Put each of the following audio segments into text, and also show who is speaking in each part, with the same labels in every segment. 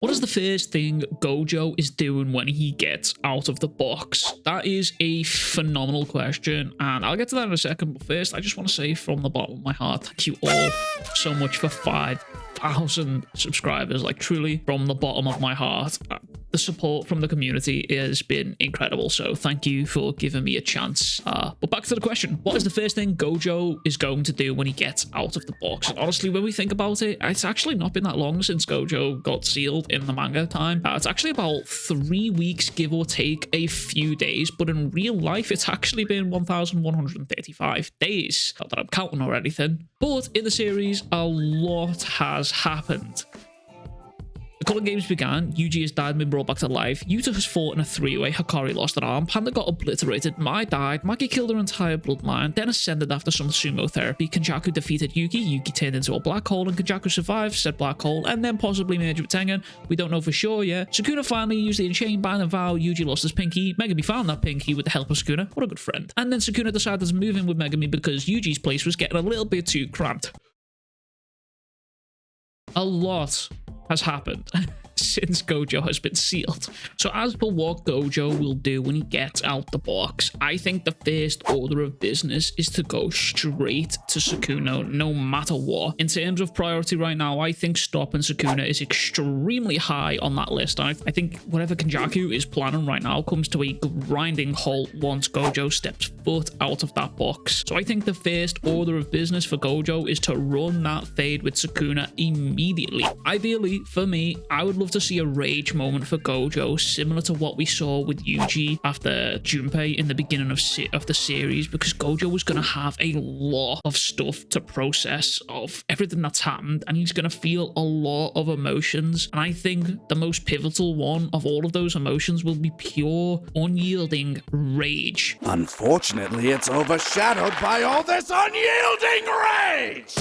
Speaker 1: What is the first thing Gojo is doing when he gets out of the box? That is a phenomenal question, and I'll get to that in a second, but first, I just want to say from the bottom of my heart, thank you all so much for 5,000 subscribers. Like, truly, from the bottom of my heart, the support from the community has been incredible, so thank you for giving me a chance. But back to the question, what is the first thing Gojo is going to do when he gets out of the box? And honestly, when we think about it, it's actually not been that long since Gojo got sealed in the manga time. It's actually about 3 weeks, give or take a few days, but in real life, it's actually been 1,135 days. Not that I'm counting or anything, but in the series, a lot has happened. The Culling Games began, Yuji has died and been brought back to life, Yuta has fought in a 3-way, Hikari lost an arm, Panda got obliterated, Mai died, Maki killed her entire bloodline, then ascended after some sumo therapy, Kenjaku defeated Yuki, Yuki turned into a black hole, and Kenjaku survived said black hole, and then possibly merged with Tengen. We don't know for sure yet. Sukuna finally used the Enchained Bind and Vow, Yuji lost his pinky, Megumi found that pinky with the help of Sukuna, what a good friend. And then Sukuna decided to move in with Megumi because Yuji's place was getting a little bit too cramped. A lot has happened since Gojo has been sealed. So as for what Gojo will do when he gets out the box, I think the first order of business is to go straight to Sukuna no matter what. In terms of priority right now, I think stopping Sukuna is extremely high on that list. I think whatever Kenjaku is planning right now comes to a grinding halt once Gojo steps foot out of that box. So I think the first order of business for Gojo is to run that fade with Sukuna immediately. Ideally, for me, I would love to see a rage moment for Gojo, similar to what we saw with Yuji after Junpei in the beginning of the series, because Gojo was going to have a lot of stuff to process of everything that's happened, and he's going to feel a lot of emotions. And I think the most pivotal one of all of those emotions will be pure, unyielding rage.
Speaker 2: Unfortunately, it's overshadowed by all this unyielding rage!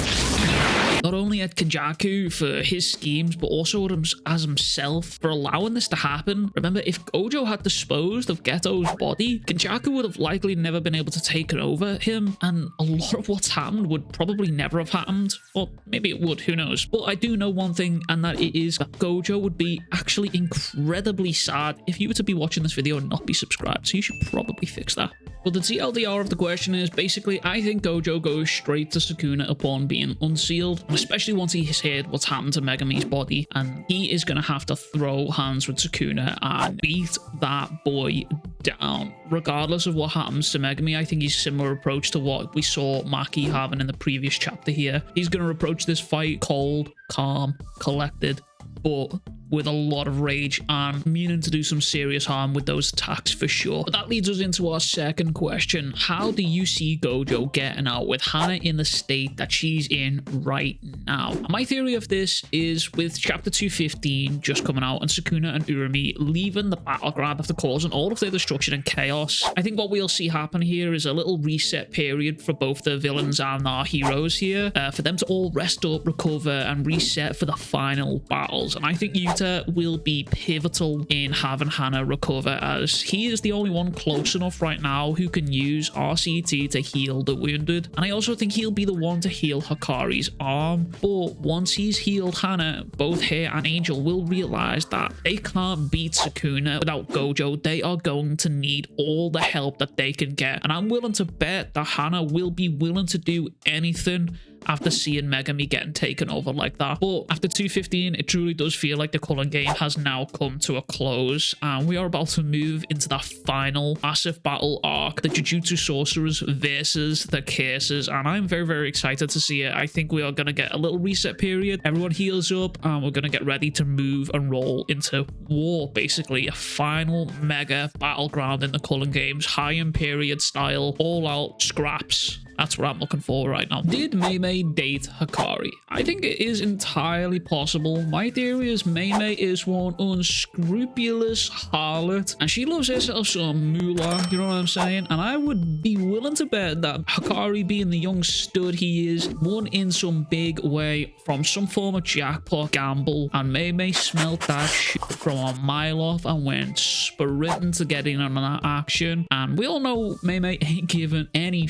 Speaker 1: Not only at Kenjaku for his schemes, but also as himself for allowing this to happen. Remember, if Gojo had disposed of Geto's body, Kenjaku would have likely never been able to take over him, and a lot of what's happened would probably never have happened. Or maybe it would, who knows. But I do know one thing, and that it is that Gojo would be actually incredibly sad if you were to be watching this video and not be subscribed, so you should probably fix that. But the TLDR of the question is, basically, I think Gojo goes straight to Sukuna upon being unsealed, especially once he has heard what's happened to Megumi's body, and he is going to have to throw hands with Sukuna and beat that boy down. Regardless of what happens to Megumi, I think he's a similar approach to what we saw Maki having in the previous chapter here. He's going to approach this fight cold, calm, collected, but with a lot of rage and meaning to do some serious harm with those attacks for sure. But that leads us into our second question. How do you see Gojo getting out with Hana in the state that she's in right now? My theory of this is with chapter 215 just coming out and Sukuna and Urumi leaving the battleground after causing all of their destruction and chaos, I think what we'll see happen here is a little reset period for both the villains and our heroes here, for them to all rest up, recover, and reset for the final battles. And I think Yuta will be pivotal in having Hana recover, as he is the only one close enough right now who can use RCT to heal the wounded. And I also think he'll be the one to heal Hikari's arm. But once he's healed Hana, both her and Angel will realize that they can't beat Sukuna without Gojo. They are going to need all the help that they can get. And I'm willing to bet that Hana will be willing to do anything after seeing Megumi getting taken over like that. But after 215, it truly does feel like the Culling game has now come to a close, and we are about to move into that final massive battle arc, the Jujutsu Sorcerers versus the Curses, and I'm very, very excited to see it. I think we are going to get a little reset period, everyone heals up, and we're going to get ready to move and roll into war, basically a final mega battleground in the Culling games, high end period style, all out scraps. That's what I'm looking for right now. Did Meimei date Hikari? I think it is entirely possible. My theory is Meimei is one unscrupulous harlot, and she loves herself some moolah, you know what I'm saying? And I would be willing to bet that Hikari, being the young stud he is, won in some big way from some form of jackpot gamble, and Meimei smelt that shit from a mile off and went sprinting to get in on that action. And we all know Meimei ain't giving any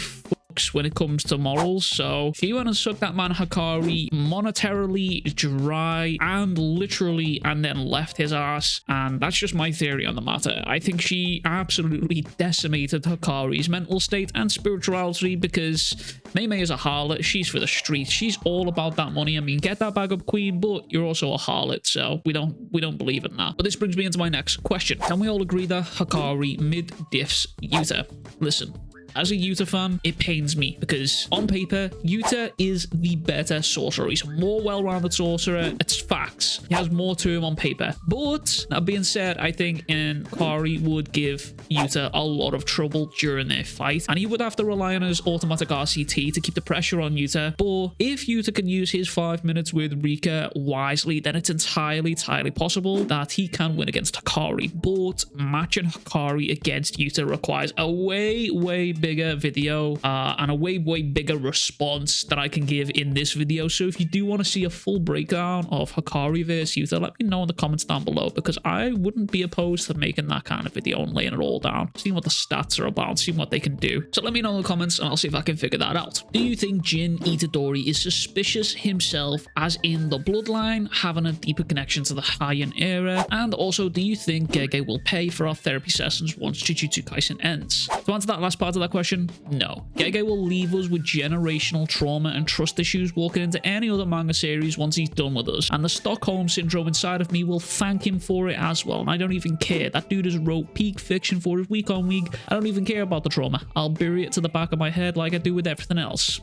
Speaker 1: when it comes to morals. So she went and sucked that man Hikari monetarily dry and literally, and then left his ass. And that's just my theory on the matter. I think she absolutely decimated Hikari's mental state and spirituality, because Meimei is a harlot. She's for the streets. She's all about that money. I mean, get that bag up, queen, but you're also a harlot, so we don't believe in that. But this brings me into my next question. Can we all agree that Hikari mid-diffs Yuta? Listen, as a Yuta fan, it pains me because on paper, Yuta is the better sorcerer. He's a more well-rounded sorcerer. It's facts. He has more to him on paper. But that being said, I think Hikari would give Yuta a lot of trouble during their fight, and he would have to rely on his automatic RCT to keep the pressure on Yuta. But if Yuta can use his 5 minutes with Rika wisely, then it's entirely possible that he can win against Hikari. But matching Hikari against Yuta requires a way bigger video and a way bigger response that I can give in this video. So if you do want to see a full breakdown of Hikari versus Yuta, let me know in the comments down below, because I wouldn't be opposed to making that kind of video and laying it all down, seeing what the stats are about, seeing what they can do. So let me know in the comments and I'll see if I can figure that out. Do you think Jin Itadori is suspicious himself, as in the bloodline, having a deeper connection to the Heian era? And also, do you think Gege will pay for our therapy sessions once Jujutsu Kaisen ends? To answer that last part of that question, no. Gege will leave us with generational trauma and trust issues walking into any other manga series once he's done with us, and the Stockholm syndrome inside of me will thank him for it as well. And I don't even care. That dude has wrote peak fiction for us week on week. I don't even care about the trauma. I'll bury it to the back of my head like I do with everything else.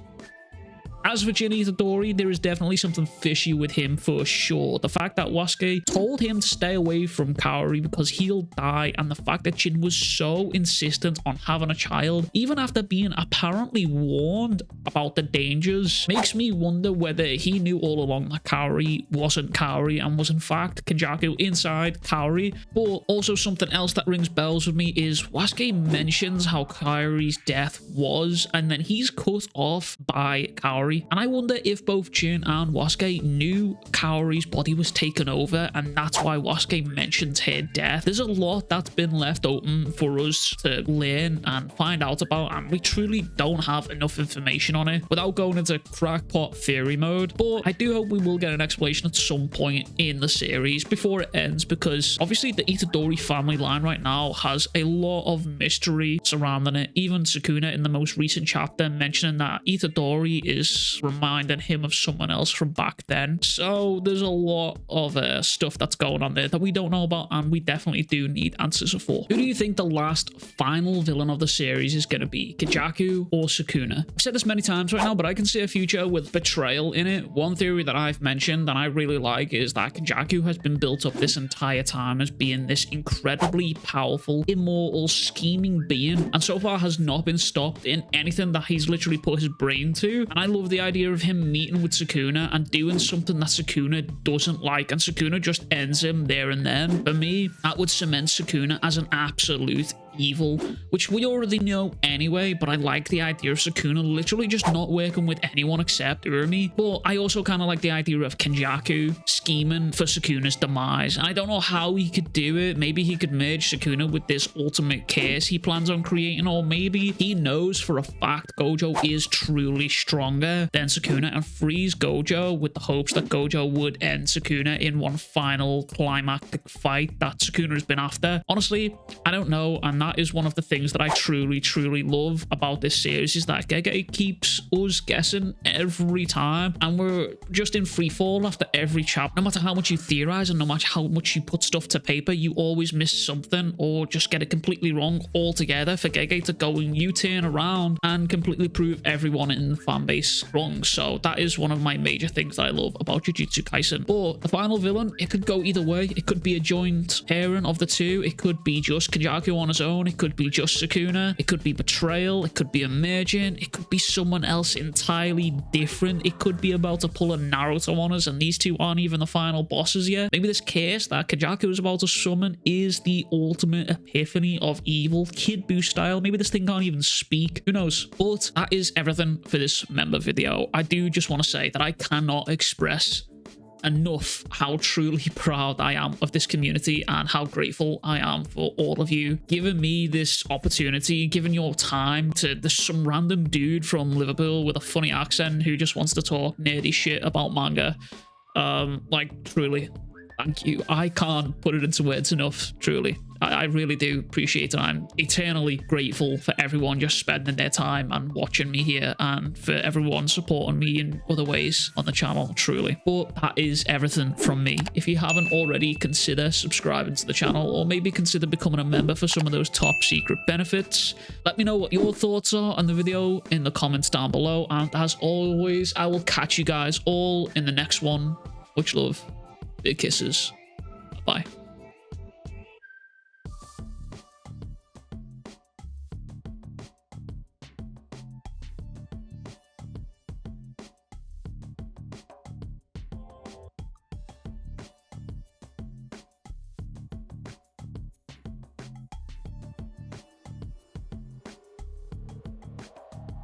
Speaker 1: As for Jin Itadori, there is definitely something fishy with him for sure. The fact that Wasuke told him to stay away from Kaori because he'll die, and the fact that Jin was so insistent on having a child, even after being apparently warned about the dangers, makes me wonder whether he knew all along that Kaori wasn't Kaori and was in fact Kenjaku inside Kaori. But also something else that rings bells with me is Wasuke mentions how Kaori's death was, and then he's cut off by Kaori. And I wonder if both Jin and Wasuke knew Kaori's body was taken over, and that's why Wasuke mentions her death. There's a lot that's been left open for us to learn and find out about, and we truly don't have enough information on it without going into crackpot theory mode. But I do hope we will get an explanation at some point in the series before it ends, because obviously the Itadori family line right now has a lot of mystery surrounding it. Even Sukuna in the most recent chapter mentioning that Itadori is reminding him of someone else from back then. So there's a lot of stuff that's going on there that we don't know about, and we definitely do need answers for. Who do you think the last final villain of the series is going to be? Kenjaku or Sukuna? I've said this many times right now, but I can see a future with betrayal in it. One theory that I've mentioned and I really like is that Kenjaku has been built up this entire time as being this incredibly powerful, immortal, scheming being, and so far has not been stopped in anything that he's literally put his brain to. And I love the idea of him meeting with Sukuna and doing something that Sukuna doesn't like, and Sukuna just ends him there and then. For me, that would cement Sukuna as an absolute evil, which we already know anyway, but I like the idea of Sukuna literally just not working with anyone except Urumi. But I also kind of like the idea of Kenjaku scheming for Sukuna's demise, and I don't know how he could do it. Maybe he could merge Sukuna with this ultimate curse he plans on creating, or maybe he knows for a fact Gojo is truly stronger than Sukuna and frees Gojo with the hopes that Gojo would end Sukuna in one final climactic fight that Sukuna has been after. Honestly, I don't know, and that is one of the things that I truly love about this series, is that Gege keeps us guessing every time, and we're just in free fall after every chapter. No matter how much you theorize and no matter how much you put stuff to paper, you always miss something or just get it completely wrong altogether for Gege to go and U-turn around and completely prove everyone in the fan base wrong. So that is one of my major things that I love about Jujutsu Kaisen. But the final villain, it could go either way. It could be a joint pairing of the two. It could be just Kenjaku on his own. It could be just Sukuna. It could be betrayal. It could be emergent. It could be someone else entirely different. It could be about to pull a Naruto on us, and these two aren't even the final bosses yet. Maybe this curse that Kenjaku is about to summon is the ultimate epiphany of evil, Kid Buu style. Maybe this thing can't even speak. Who knows? But that is everything for this member video. I do just want to say that I cannot express enough how truly proud I am of this community and how grateful I am for all of you giving me this opportunity, giving your time to some random dude from Liverpool with a funny accent who just wants to talk nerdy shit about manga. Like, truly, thank you. I can't put it into words enough, truly. I really do appreciate it. I'm eternally grateful for everyone just spending their time and watching me here, and for everyone supporting me in other ways on the channel, truly. But that is everything from me. If you haven't already, consider subscribing to the channel, or maybe consider becoming a member for some of those top secret benefits. Let me know what your thoughts are on the video in the comments down below, and as always, I will catch you guys all in the next one. Much love, big kisses, bye.